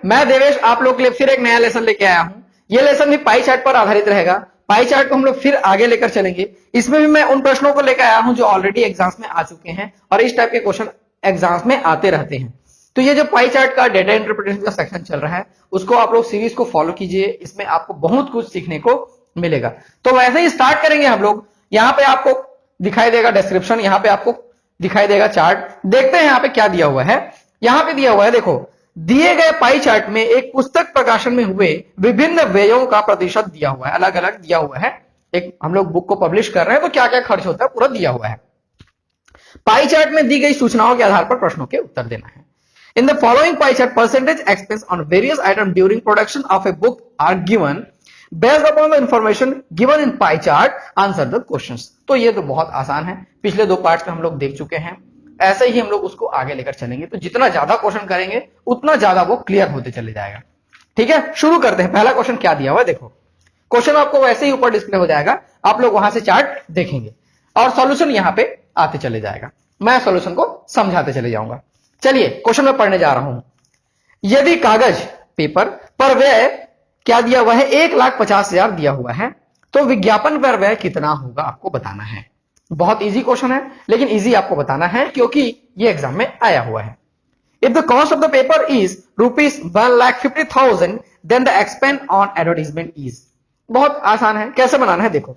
मैं देवेश आप लोग के लिए फिर एक नया लेसन लेके आया हूं। ये लेसन भी पाई चार्ट पर आधारित रहेगा। पाई चार्ट को हम लोग फिर आगे लेकर चलेंगे। इसमें भी मैं उन प्रश्नों को लेकर आया हूं जो ऑलरेडी एग्जाम्स में आ चुके हैं और इस टाइप के क्वेश्चन एग्जाम्स में आते रहते हैं। तो ये जो पाई चार्ट का डेटा इंटरप्रिटेशन का सेक्शन चल रहा है उसको आप लोग सीरीज को फॉलो कीजिए, इसमें आपको बहुत कुछ सीखने को मिलेगा। तो वैसे ही स्टार्ट करेंगे हम लोग। यहाँ पे आपको दिखाई देगा डिस्क्रिप्शन, यहाँ पे आपको दिखाई देगा चार्ट। देखते हैं यहाँ पे क्या दिया हुआ है। यहाँ पे दिया हुआ है, देखो दिए गए पाई चार्ट में एक पुस्तक प्रकाशन में हुए विभिन्न व्ययों का प्रतिशत दिया हुआ है, अलग अलग दिया हुआ है। एक हम लोग बुक को पब्लिश कर रहे हैं तो क्या क्या खर्च होता है पूरा दिया हुआ है। पाई चार्ट में दी गई सूचनाओं के आधार पर प्रश्नों के उत्तर देना है। In the following pie chart percentage expense on various item during production of a book are given based upon the information given in pie chart, answer the questions. तो ये तो बहुत आसान है, पिछले दो पार्ट्स में हम लोग देख चुके हैं। ऐसे ही हम लोग उसको आगे लेकर चलेंगे तो जितना ज्यादा क्वेश्चन करेंगे उतना ज्यादा वो क्लियर होते चले जाएगा। ठीक है, शुरू करते हैं। पहला क्वेश्चन क्या दिया हुआ है, देखो क्वेश्चन आपको वैसे ही ऊपर डिस्प्ले हो जाएगा, आप लोग वहां से चार्ट देखेंगे और सॉल्यूशन यहां पे आते चले जाएगा। मैं सॉल्यूशन को समझाते चले जाऊंगा। चलिए क्वेश्चन में पढ़ने जा रहा हूं। यदि कागज पेपर पर व्यय क्या दिया हुआ है, 1,50,000 दिया हुआ है, तो विज्ञापन पर व्यय कितना होगा आपको बताना है। बहुत इजी क्वेश्चन है, लेकिन इजी आपको बताना है क्योंकि ये एग्जाम में आया हुआ है। If the cost of the paper is ₹1,50,000 then the expense on advertisement is. बहुत आसान है, कैसे बनाना है देखो।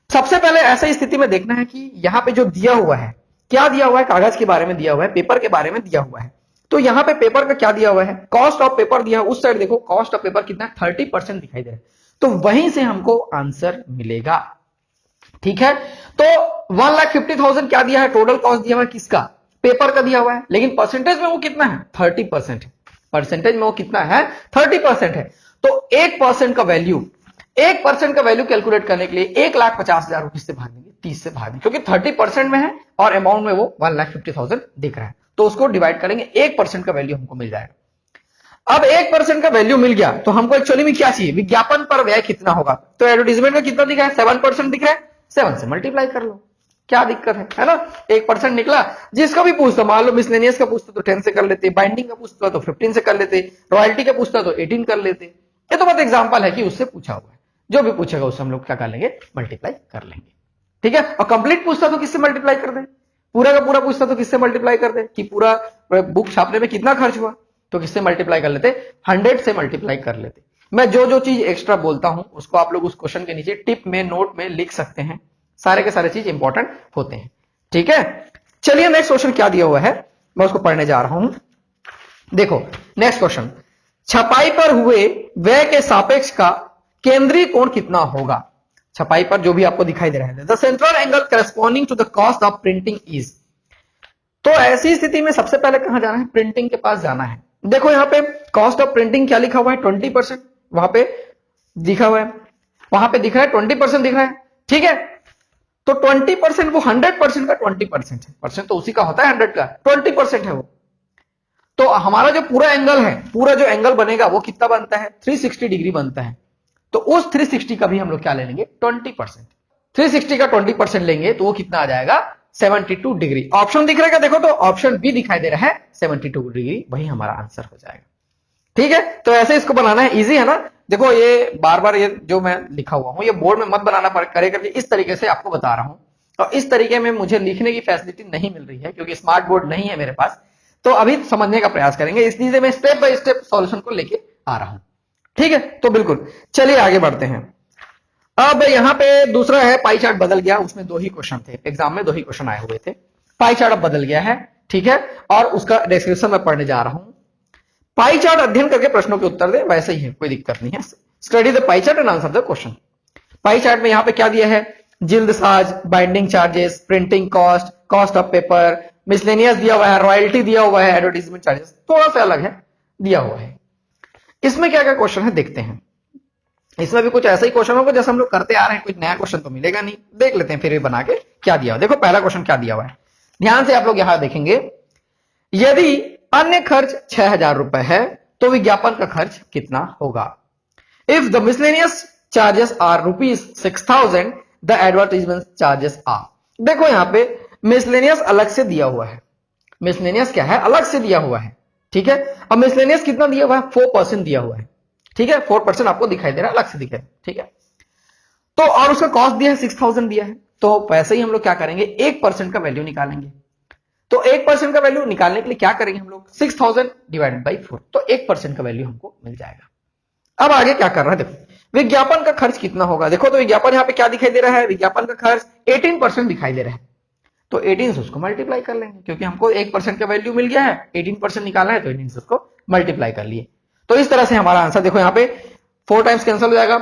सबसे पहले ऐसी स्थिति में देखना है कि यहां पे जो दिया हुआ है, क्या दिया हुआ है, कागज के बारे में दिया हुआ है, पेपर के बारे में दिया हुआ है। तो यहां पे पेपर का क्या दिया हुआ है, कॉस्ट ऑफ पेपर दिया है। उस साइड देखो कॉस्ट ऑफ पेपर कितना है, 30% दिखाई दे रहा है। तो वहीं से हमको आंसर मिलेगा। ठीक है, तो 1,50,000 क्या दिया है, टोटल कॉस्ट दिया हुआ है किसका, पेपर का दिया हुआ है, लेकिन परसेंटेज में वो कितना है, 30% है। परसेंटेज में वो कितना है, 30% है। तो 1% का वैल्यू, 1% का वैल्यू कैलकुलेट करने के लिए 1,50,000 रुपए से भाग देंगे, 30 से भाग देंगे, क्योंकि 30% में है और अमाउंट में वो 1,50,000 दिख रहा है। तो उसको डिवाइड करेंगे, 1% का वैल्यू हमको मिल जाएगा। अब 1% का वैल्यू मिल गया तो हमको एक्चुअली में क्या चाहिए, विज्ञापन पर व्यय कितना होगा। तो एडवर्टाइजमेंट में कितना दिखा है, 7% दिख रहा है, 7 से मल्टीप्लाई कर लो, क्या दिक्कत है ना। 1% निकला। जिसका भी पूछता, मान लो मिसलेनियस का पूछता तो 10 से कर लेते, बाइंडिंग का पूछता तो 15 से कर लेते, रॉयल्टी का पूछता तो 18 कर लेते। ये तो बस एग्जांपल है कि उससे पूछा हुआ है, जो भी पूछेगा उससे हम लोग क्या कर लेंगे, मल्टीप्लाई कर लेंगे। ठीक है, और कंप्लीट पूछता तो किससे मल्टीप्लाई कर दे, पूरा का पूरा पूछता तो किससे मल्टीप्लाई कर दे, कि पूरा बुक छापने में कितना खर्च हुआ, तो किससे मल्टीप्लाई कर लेते, 100 से मल्टीप्लाई कर लेते। मैं जो जो चीज एक्स्ट्रा बोलता हूं उसको आप लोग उस क्वेश्चन के नीचे टिप में, नोट में लिख सकते हैं। सारे के सारे चीज इंपॉर्टेंट होते हैं। ठीक है, चलिए नेक्स्ट क्वेश्चन क्या दिया हुआ है, मैं उसको पढ़ने जा रहा हूं। देखो नेक्स्ट क्वेश्चन, छपाई पर हुए व्यय के सापेक्ष का केंद्रीय कोण कितना होगा। छपाई पर जो भी आपको दिखाई दे रहा है, the central angle corresponding to the cost of printing is. तो ऐसी स्थिति में सबसे पहले कहां जाना है, प्रिंटिंग के पास जाना है। देखो यहां पे कॉस्ट ऑफ प्रिंटिंग क्या लिखा हुआ है, 20%, वहां पे दिखा हुआ है, वहां पे दिख रहा है 20% दिख रहा है। ठीक है, तो 20% वो 100% का 20% है, परसेंट तो उसी का होता है 100 का, 20% है वो। तो हमारा जो पूरा एंगल है, पूरा जो एंगल बनेगा वो कितना बनता है, 360 डिग्री बनता है। तो उस 360 का भी हम लोग क्या ले लेंगे, 20%। 360 का 20% लेंगे तो वो कितना आ जाएगा, 72 डिग्री। ऑप्शन दिख रहा है, देखो तो ऑप्शन बी दिखाई दे रहा है 72 डिग्री, वही हमारा आंसर हो जाएगा। ठीक है, तो ऐसे इसको बनाना है, इजी है ना। देखो ये बार बार ये जो मैं लिखा हुआ हूं ये बोर्ड में मत बनाना करे करके, इस तरीके से आपको बता रहा हूं। और इस तरीके में मुझे लिखने की फैसिलिटी नहीं मिल रही है क्योंकि स्मार्ट बोर्ड नहीं है मेरे पास। तो अभी समझने का प्रयास करेंगे, इसलिए मैं स्टेप बाय स्टेप सॉल्यूशन को लेके आ रहा हूं। ठीक है, तो बिल्कुल चलिए आगे बढ़ते हैं। अब यहां पे दूसरा है, पाई चार्ट बदल गया, उसमें 2 ही क्वेश्चन थे, एग्जाम में 2 ही क्वेश्चन आए हुए थे। पाई चार्ट अब बदल गया है। ठीक है, और उसका डिस्क्रिप्शन में पढ़ने जा रहा हूं। पाई चार्ट अध्ययन करके प्रश्नों के उत्तर दे, वैसे ही है, कोई दिक्कत नहीं है। Study the pie chart and answer the question. Pie chart में यहां पे क्या दिया है, जिल्द साज, binding charges, printing cost, cost of paper, miscellaneous दिया हुआ है, रॉयल्टी दिया हुआ है, एडवर्टाइजमेंट चार्जेस थोड़ा सा अलग है दिया हुआ है। इसमें क्या क्या क्वेश्चन है देखते हैं। इसमें भी कुछ ऐसा ही क्वेश्चन होगा जैसे हम लोग करते आ रहे हैं, कुछ नया क्वेश्चन तो मिलेगा नहीं। देख लेते हैं फिर भी बना के क्या दिया हुआ। देखो पहला क्वेश्चन क्या दिया हुआ है, ध्यान से आप लोग यहां देखेंगे। यदि अन्य खर्च 6,000 रुपए है तो विज्ञापन का खर्च कितना होगा। If the miscellaneous charges are ₹6,000 the advertisement charges are. देखो यहां पे मिसलेनियस अलग से दिया हुआ है, मिसलेनियस क्या है, अलग से दिया हुआ है। ठीक है। अब मिसलेनियस कितना दिया हुआ है, 4% दिया हुआ है, ठीक है, 4% आपको दिखाई दे रहा है, अलग से दिखाई, ठीक है। तो और उसका कॉस्ट दिया है 6000 दिया है, तो वैसे ही हम लोग क्या करेंगे, 1% का वैल्यू निकालेंगे। तो 1% का वैल्यू निकालने के लिए क्या करेंगे हम लोग, 6000 डिवाइडेड बाई 4, तो 1% का वैल्यू हमको मिल जाएगा। अब आगे क्या कर रहा है, देखो विज्ञापन का खर्च कितना होगा, देखो तो विज्ञापन यहां पे क्या दिखाई दे रहा है, विज्ञापन का खर्च 18% दिखाई दे रहा है, तो 18 से उसको मल्टीप्लाई कर लेंगे, क्योंकि हमको 1% का वैल्यू मिल गया है, 18% निकालना है, तो 18 से उसको मल्टीप्लाई कर लिए। तो इस तरह से हमारा आंसर देखो यहाँ पे 4 टाइम्स कैंसिल हो जाएगा,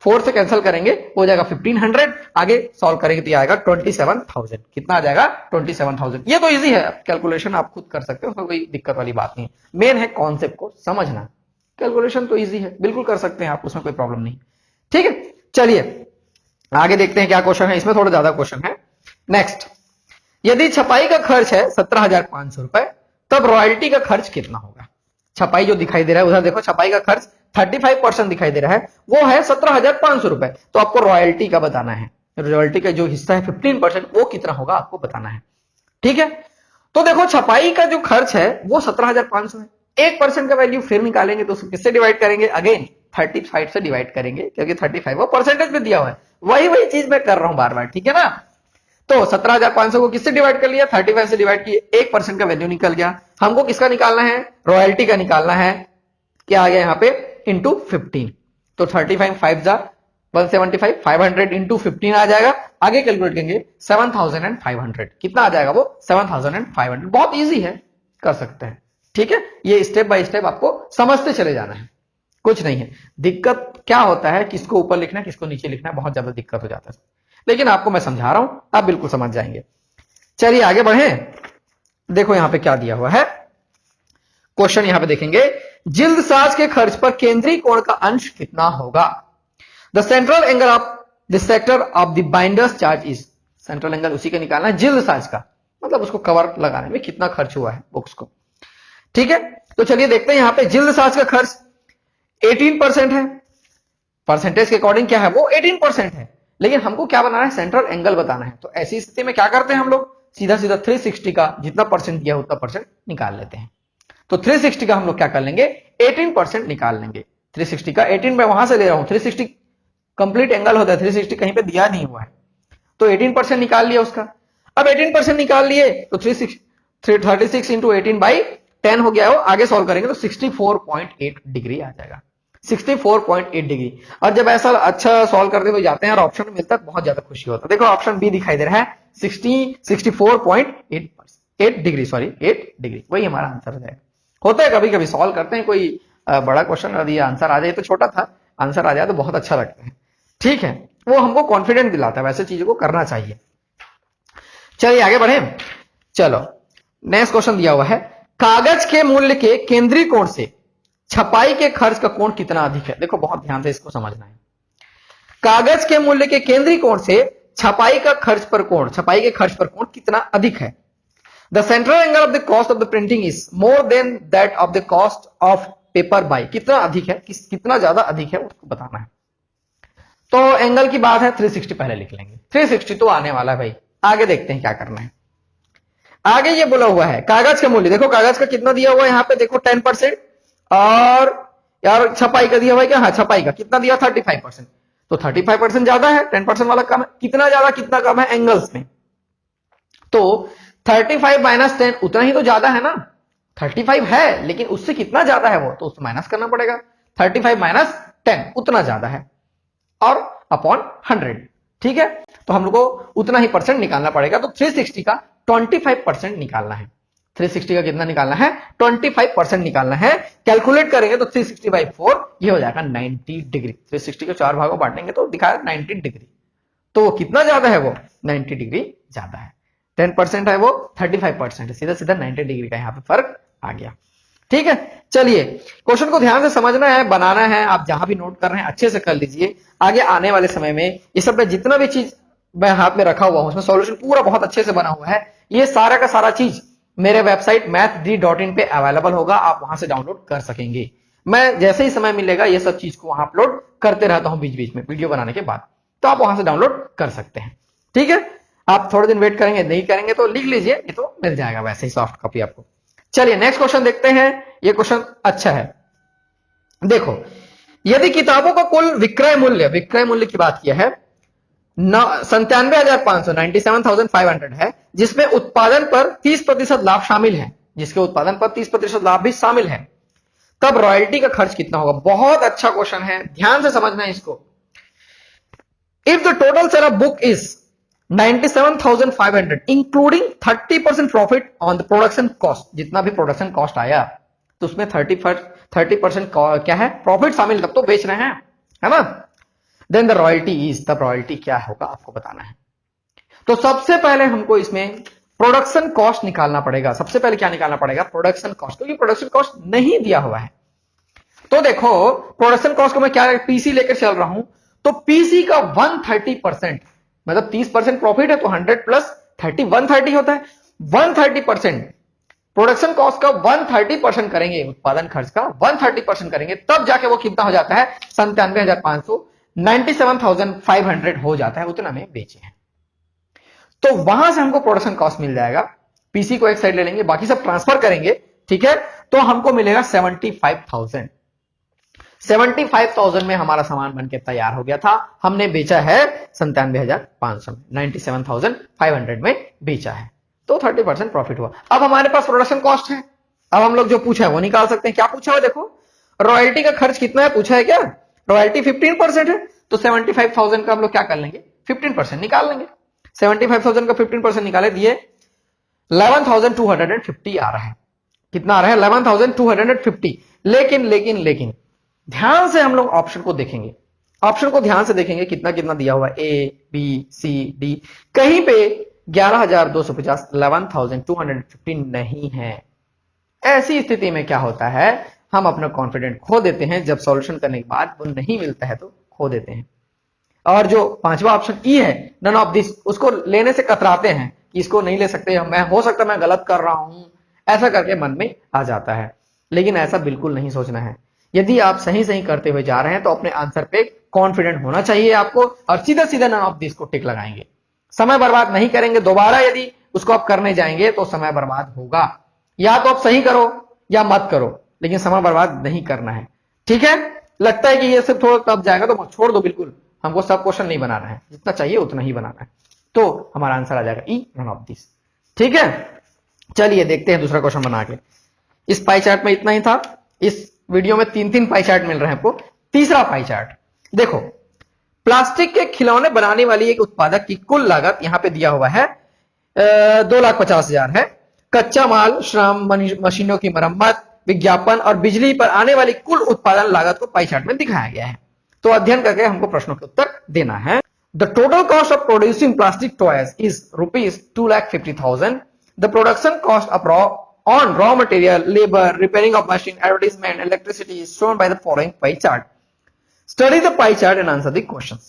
4 से कैंसिल करेंगे हो जाएगा 1500, आगे सॉल्व करेंगे तो ये आएगा 27000, कितना आ जाएगा 27000। ये तो इजी है, कैलकुलेशन आप खुद कर सकते हो, उसमें कोई दिक्कत वाली बात नहीं है, मेन है कॉन्सेप्ट को समझना। कैलकुलेशन तो इजी है, बिल्कुल कर सकते हैं आप, उसमें कोई प्रॉब्लम नहीं, ठीक है। चलिए आगे देखते हैं क्या क्वेश्चन है, इसमें थोड़ा ज्यादा क्वेश्चन है। नेक्स्ट, यदि छपाई का खर्च है 17,500 रुपए, तब रॉयल्टी का खर्च कितना होगा। छपाई जो दिखाई दे रहा है उधर देखो, छपाई का खर्च 35% दिखाई दे रहा है, वो है 17,500 रुपए, तो आपको रॉयल्टी का बताना है, रॉयल्टी का जो हिस्सा है 15%, वो कितना होगा आपको बताना है, ठीक है। तो देखो छपाई का जो खर्च है वो 17,500 है, 1% का वैल्यू फिर निकालेंगे तो उसको किससे डिवाइड करेंगे, अगेन 35 से डिवाइड करेंगे, क्योंकि 35 वो परसेंटेज में दिया हुआ है, वही चीज मैं कर रहा हूं बार बार, ठीक है ना। तो 17,500 को किससे डिवाइड कर लिया, 35 से डिवाइड किए, 1% का वैल्यू निकल गया। हमको किसका निकालना है, रॉयल्टी का निकालना है, क्या आ गया यहाँ पे इंटू 15, तो 35 5 जा 175, 500 इंटू 15 आ जाएगा, आगे कैलकुलेट करेंगे 7500, कितना आ जाएगा वो 7500, बहुत इजी है, कर सकते हैं, ठीक है। ये स्टेप बाय स्टेप आपको समझते चले जाना है, कुछ नहीं है। दिक्कत क्या होता है, किसको ऊपर लिखना है किसको नीचे लिखना है, बहुत ज्यादा दिक्कत हो जाता है, लेकिन आपको मैं समझा रहा हूं, आप बिल्कुल समझ जाएंगे। चलिए आगे बढ़े, देखो यहां पे क्या दिया हुआ है क्वेश्चन, यहां पे देखेंगे, जिल्दसाज के खर्च पर केंद्रीय कोण का अंश कितना होगा। The central angle of the sector of the binders charge is, central angle उसी का निकालना है, जिल्दसाज का, मतलब उसको कवर लगाने में कितना खर्च हुआ है बुक्स को, ठीक है। तो चलिए देखते हैं, यहां पे जिल्दसाज का खर्च 18% है, परसेंटेज के अकॉर्डिंग क्या है वो 18% है, लेकिन हमको क्या बनाना है, सेंट्रल एंगल बताना है। तो ऐसी स्थिति में क्या करते हैं हम लोग, सीधा सीधा 360 का जितना परसेंट दिया उतना परसेंट निकाल लेते हैं। तो 360 का हम लोग क्या कर लेंगे, 18% निकाल लेंगे। 360 का 18 मैं वहां से ले रहा हूं, 360 कंप्लीट एंगल होता है, 360 कहीं पे दिया नहीं हुआ है, तो 18% निकाल लिया उसका। अब 18% निकाल लिए तो 36 इंटू 18 बाई 10 हो गया हो, आगे सॉल्व करेंगे तो 64.8 डिग्री आ जाएगा, 64.8 डिग्री। और जब ऐसा अच्छा सॉल्व करते हुए जाते हैं और ऑप्शन मिलता है बहुत ज्यादा खुशी होता है। देखो ऑप्शन बी दिखाई दे रहा है 64.8 डिग्री, सॉरी 8 डिग्री, वही हमारा आंसर हो जाएगा। होता है कभी कभी सॉल्व करते हैं, कोई बड़ा क्वेश्चन दिया आंसर आ जाए, तो छोटा था आंसर आ जाए तो बहुत अच्छा लगता है, ठीक है, वो हमको कॉन्फिडेंट दिलाता है, वैसे चीजों को करना चाहिए। चलिए आगे बढ़े, चलो नेक्स्ट क्वेश्चन दिया हुआ है, कागज के मूल्य के केंद्रीय कोण से छपाई के खर्च का कोण कितना अधिक है। देखो बहुत ध्यान से इसको समझना है, कागज के मूल्य के केंद्रीय कोण से छपाई का खर्च पर कोण, छपाई के खर्च पर कोण कितना अधिक है। The central angle of the cost of the printing is more than that of the cost of paper by, कितना अधिक है, कितना ज्यादा अधिक है उसको बताना है। तो एंगल की बात है 360 पहले लिख लेंगे, 360 तो आने वाला है भाई, आगे देखते हैं क्या करना है। आगे ये बोला हुआ है कागज का मूल्य, देखो कागज का कितना दिया हुआ है यहाँ पे, देखो 10%, और यार छपाई का दिया हुआ है क्या, हाँ छपाई का कितना दिया 35%, तो 35% ज्यादा है, 10% वाला कम है, कितना ज्यादा कितना कम है एंगल्स में, तो 35 माइनस 10 उतना ही तो ज्यादा है ना, 35 है लेकिन उससे कितना ज्यादा है वो, तो उसको माइनस करना पड़ेगा, 35 माइनस 10 उतना ज्यादा है, और अपॉन 100, ठीक है, तो हम लोग को उतना ही परसेंट निकालना पड़ेगा। तो 360 का 25% निकालना है, 360 का कितना निकालना है 25% निकालना है। कैलकुलेट करेंगे तो 360 बाई 4 ये हो जाएगा 90 डिग्री, 360 को 4 भागों बांटेंगे तो दिखाएगा 90 डिग्री, तो वो कितना ज्यादा है वो 90 डिग्री ज्यादा है, 10% है वो 35% है, सीधा सीधा 90 डिग्री का यहाँ पे फर्क आ गया, ठीक है। चलिए क्वेश्चन को ध्यान से समझना है, बनाना है, आप जहां भी नोट कर रहे हैं अच्छे से कर लीजिए, आगे आने वाले समय में ये सब में जितना भी चीज मैं हाथ में रखा हुआ हूं उसमें सॉल्यूशन पूरा बहुत अच्छे से बना हुआ है, ये सारा का सारा चीज मेरे वेबसाइट mathd.in पे अवेलेबल होगा, आप वहां से डाउनलोड कर सकेंगे। मैं जैसे ही समय मिलेगा ये सब चीज को वहां अपलोड करते रहता हूं बीच बीच में वीडियो बनाने के बाद, तो आप वहां से डाउनलोड कर सकते हैं, ठीक है। आप थोड़े दिन वेट करेंगे, नहीं करेंगे तो लिख लीजिए, ये तो मिल जाएगा वैसे ही सॉफ्ट कॉपी आपको। चलिए नेक्स्ट क्वेश्चन देखते हैं, ये क्वेश्चन अच्छा है। देखो, यदि किताबों का कुल विक्रय मूल्य की बात किया है 97,500 97,500 है, जिसमें उत्पादन पर 30% लाभ शामिल है, जिसके उत्पादन पर 30% लाभ भी शामिल है, तब रॉयल्टी का खर्च कितना होगा? बहुत अच्छा क्वेश्चन है, ध्यान से समझना है इसको। If the total sale of book is 97,500 including 30% profit on the production cost, जितना भी प्रोडक्शन कॉस्ट आया तो उसमें 30% क्या है? प्रॉफिट शामिल, तब तो बेच रहे हैं, है ना? देन द रॉयल्टी इज, तब रॉयल्टी क्या होगा आपको बताना है। तो सबसे पहले हमको इसमें प्रोडक्शन कॉस्ट निकालना पड़ेगा। सबसे पहले क्या निकालना पड़ेगा? प्रोडक्शन कॉस्ट, क्योंकि प्रोडक्शन कॉस्ट नहीं दिया हुआ है। तो देखो, प्रोडक्शन कॉस्ट को मैं क्या पीसी लेकर चल रहा हूं, तो पीसी का 130%, मतलब 30% प्रॉफिट है तो 100 प्लस 30 130 होता है। 130% प्रोडक्शन कॉस्ट का 130% करेंगे, उत्पादन खर्च का 130% करेंगे, तब जाके वो कितना हो जाता है? 97,500, 97,500 हो जाता है, उतना में बेचे हैं। तो वहां से हमको प्रोडक्शन कॉस्ट मिल जाएगा। पीसी को एक साइड ले लेंगे, बाकी सब ट्रांसफर करेंगे, ठीक है? तो हमको मिलेगा 75,000। 75,000 में हमारा सामान बनके तैयार हो गया था, हमने बेचा है 97,500 में, 97,500 में बेचा है, तो 30% प्रॉफिट हुआ। अब हमारे पास प्रोडक्शन कॉस्ट है, अब हम लोग जो पूछा है वो निकाल सकते हैं। क्या पूछा है? देखो, रॉयल्टी का खर्च कितना है पूछा है। क्या रॉयल्टी 15% है, तो 75,000 का हम लोग क्या कर लेंगे? 15% निकाल लेंगे। 75,000 का 15% निकाले, दिए 11,250 आ रहा है। कितना आ रहा है? 11,250। लेकिन ध्यान से हम लोग ऑप्शन को देखेंगे, ऑप्शन को ध्यान से देखेंगे, कितना कितना दिया हुआ है, ए बी सी डी, कहीं पे 11,250 11,250 नहीं है। ऐसी स्थिति में क्या होता है? हम अपना कॉन्फिडेंट खो देते हैं, जब सॉल्यूशन करने के बाद वो नहीं मिलता है तो खो देते हैं। और जो पांचवा ऑप्शन ई है, नन ऑफ दिस, उसको लेने से कतराते हैं कि इसको नहीं ले सकते, मैं हो सकता मैं गलत कर रहा हूं, ऐसा करके मन में आ जाता है। लेकिन ऐसा बिल्कुल नहीं सोचना है। यदि आप सही सही करते हुए जा रहे हैं तो अपने आंसर पे कॉन्फिडेंट होना चाहिए आपको, और सीधा सीधा नन ऑफ दिस को टिक लगाएंगे। समय बर्बाद नहीं करेंगे। दोबारा यदि उसको आप करने जाएंगे तो समय बर्बाद होगा। या तो आप सही करो या मत करो, लेकिन समय बर्बाद नहीं करना है, ठीक है? लगता है कि ये सब थोड़ा टफ जाएगा तो छोड़ दो, बिल्कुल हमको सब क्वेश्चन नहीं बनाना है, जितना चाहिए उतना ही बनाना है। तो हमारा आंसर आ जाएगा ई, नन ऑफ दिस, ठीक है? चलिए देखते हैं दूसरा क्वेश्चन बना के। इस पाई चार्ट में इतना ही था। इस वीडियो में 3-3 पाई चार्ट मिल रहे हैं आपको। तीसरा पाई चार्ट देखो, प्लास्टिक के खिलौने बनाने वाली एक उत्पादक की कुल लागत यहां पे दिया हुआ है 2,50,000 है। कच्चा माल, श्रम, मशीनों की मरम्मत, विज्ञापन और बिजली पर आने वाली कुल उत्पादन लागत को पाई चार्ट में दिखाया गया है। तो अध्ययन करके हमको प्रश्नों के उत्तर देना है। The total cost of producing plastic toys is ₹2,50,000। The production cost of on raw material, labor, repairing of machine, advertisement, electricity is shown by the following pie chart. Study the pie chart and answer the questions.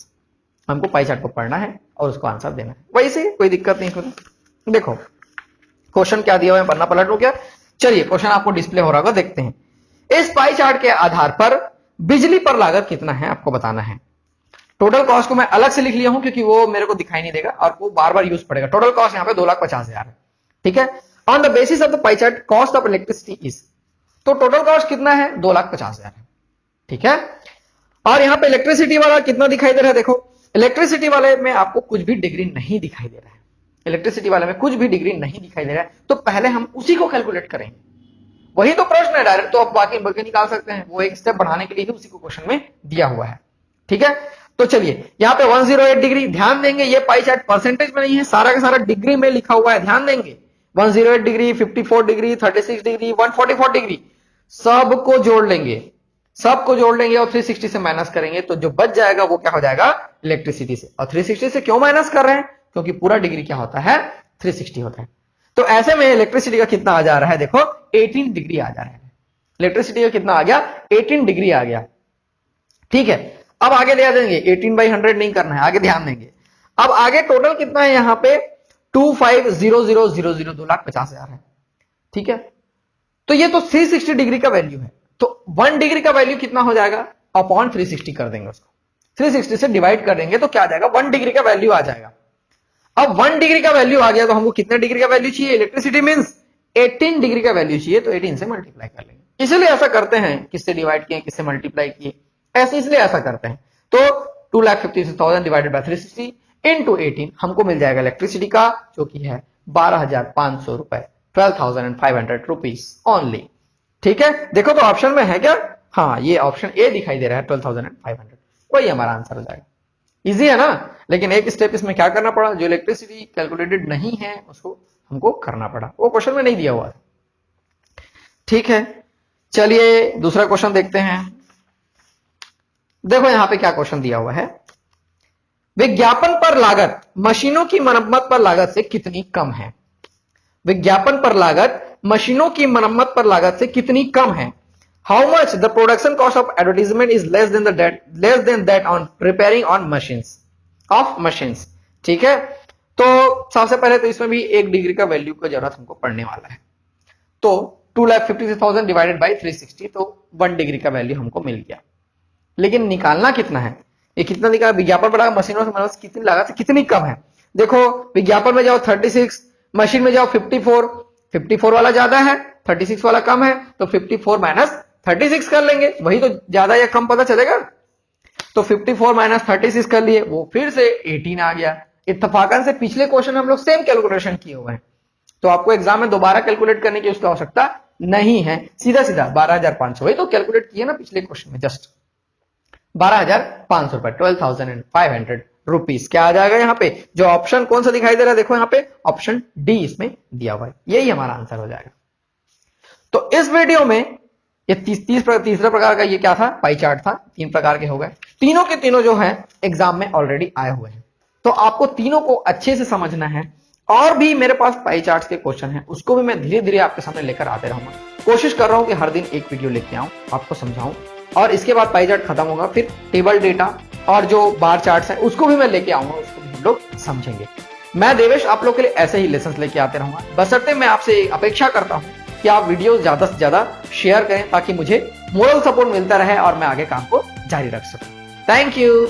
हमको pie chart को पढ़ना है और उसको answer देना है, वैसे कोई दिक्कत नहीं होगी। देखो क्वेश्चन क्या दिया हुआ है, पन्ना पलट लो क्या। चलिए क्वेश्चन आपको डिस्प्ले हो रहा होगा, देखते हैं। इस पाई चार्ट के आधार पर बिजली पर लागत कितना है आपको बताना है। टोटल कॉस्ट को मैं अलग से लिख लिया हूं क्योंकि वो मेरे को दिखाई नहीं देगा और वो बार बार यूज पड़ेगा। टोटल कॉस्ट यहाँ पे 2,50,000 है, ठीक है? On the basis of the pie chart cost of electricity is, तो टोटल कॉस्ट कितना है? 2,50,000 है, ठीक है? और यहां पे इलेक्ट्रिसिटी वाला कितना दिखाई दे रहा है? देखो इलेक्ट्रिसिटी वाले में आपको कुछ भी डिग्री नहीं दिखाई दे रहा है। इलेक्ट्रिसिटी वाले में कुछ भी डिग्री नहीं दिखाई दे रहा है, तो पहले हम उसी को कैलकुलेट करेंगे। वही तो प्रश्न है, डायरेक्ट तो आप बाकी बल्कि निकाल सकते हैं, वो एक स्टेप बढ़ाने के लिए ही उसी को क्वेश्चन में दिया हुआ है, ठीक है? तो चलिए यहाँ पे 108 डिग्री, ध्यान देंगे ये पाई चार्ट परसेंटेज में नहीं है, सारा का सारा डिग्री में लिखा हुआ है, ध्यान देंगे। 108 डिग्री, 54 डिग्री, 36 डिग्री, 144 डिग्री, सबको जोड़ लेंगे, सबको जोड़ लेंगे और 360 से माइनस करेंगे, तो जो बच जाएगा वो क्या हो जाएगा? इलेक्ट्रिसिटी से। और 360 से क्यों माइनस कर रहे हैं? क्योंकि पूरा डिग्री क्या होता है? 360 होता है। तो ऐसे में इलेक्ट्रिसिटी का कितना आ जा रहा है? देखो 18 डिग्री आ जा रहा है। इलेक्ट्रिसिटी का कितना आ गया? 18 डिग्री आ गया, ठीक है? अब आगे दे देंगे, 18/100 नहीं करना है, आगे ध्यान देंगे। अब आगे टोटल कितना है यहाँ पे? 250000 2,50,000 है, ठीक है? तो ये तो 360 डिग्री का वैल्यू है, तो 1 डिग्री का वैल्यू कितना हो जाएगा? अपॉन 360 कर देंगे उसको, 360 से डिवाइड कर देंगे तो क्या आ जाएगा? 1 डिग्री का वैल्यू आ जाएगा। अब 1 डिग्री का वैल्यू आ गया तो हमको कितने डिग्री का वैल्यू चाहिए? इलेक्ट्रिसिटी मींस 18 डिग्री का वैल्यू चाहिए, तो 18 से मल्टीप्लाई कर लेंगे। इसलिए ऐसा करते हैं, किससे डिवाइड किए, किससे मल्टीप्लाई किए, ऐसे इसलिए ऐसा करते हैं। तो 2,56,000 डिवाइडेड बाय 360 इंटू 18 हमको मिल जाएगा इलेक्ट्रिसिटी का, जो कि है 12,500 रुपए, 12,500 रुपीज ओनली। ठीक है, देखो तो ऑप्शन में है क्या, हाँ ये ऑप्शन ए दिखाई दे रहा है 12,500, वही हमारा आंसर हो जाएगा। इजी है ना, लेकिन एक स्टेप इसमें क्या करना पड़ा, जो इलेक्ट्रिसिटी कैलकुलेटेड नहीं है उसको हमको करना पड़ा, वो क्वेश्चन में नहीं दिया हुआ है। ठीक है, चलिए दूसरा क्वेश्चन देखते हैं। देखो यहां पे क्या क्वेश्चन दिया हुआ है, विज्ञापन पर लागत मशीनों की मरम्मत पर लागत से कितनी कम है। विज्ञापन पर लागत मशीनों की मरम्मत पर लागत से कितनी कम है। How much the production cost of advertisement is less than that on repairing on machines of machines. ठीक है, तो सबसे पहले तो इसमें भी 1 डिग्री का वैल्यू का जरूरत हमको पड़ने वाला है। तो 2,56,000 डिवाइडेड बाई 360, तो 1 डिग्री का वैल्यू हमको मिल गया। लेकिन निकालना कितना है, ये कितना दिखा, विज्ञापन पर मशीनों से कितनी लागत कितनी कम है। देखो विज्ञापन में जाओ 36, मशीन में जाओ 54 वाला ज्यादा है, 36 वाला कम है, तो 54 माइनस 36 कर लेंगे, वही तो ज्यादा या कम पता चलेगा। तो 54 माइनस 36 कर लिए, वो फिर से 18 आ गया। इत्तेफाकन से पिछले क्वेश्चन हम लोग सेम कैलकुलेशन किए हुए हैं, तो आपको एग्जाम में दोबारा कैलकुलेट करने की उसकी आवश्यकता नहीं है, सीधा सीधा 12,500, वही तो कैलकुलेट किए ना पिछले क्वेश्चन में, जस्ट 12,500 रुपए, 12,500 रुपीज क्या आ जाएगा यहाँ पे। जो ऑप्शन कौन सा दिखाई दे रहा है, देखो यहाँ पे ऑप्शन डी इसमें दिया हुआ है, यही हमारा आंसर हो जाएगा। तो इस वीडियो में ये तीसरा प्रकार का ये क्या था, पाई चार्ट था, 3 प्रकार के हो गए, तीनों के तीनों जो है एग्जाम में ऑलरेडी आए हुए हैं, तो आपको तीनों को अच्छे से समझना है। और भी मेरे पास पाई चार्ट के क्वेश्चन है, उसको भी मैं धीरे धीरे आपके सामने लेकर आते रहूंगा। कोशिश कर रहा हूं कि हर दिन एक वीडियो लेके आऊं, आपको समझाऊं, और इसके बाद पाई चार्ट खत्म होगा, फिर टेबल डेटा और जो बार चार्ट्स है उसको भी मैं लेके आऊंगा, उसको भी हम लोग समझेंगे। मैं देवेश आप लोग के लिए ऐसे ही लेसन लेके आते रहूंगा, बशर्ते मैं आपसे अपेक्षा करता हूं कि आप वीडियो ज्यादा से ज्यादा शेयर करें, ताकि मुझे मोरल सपोर्ट मिलता रहे और मैं आगे काम को जारी रख सकूं। Thank you.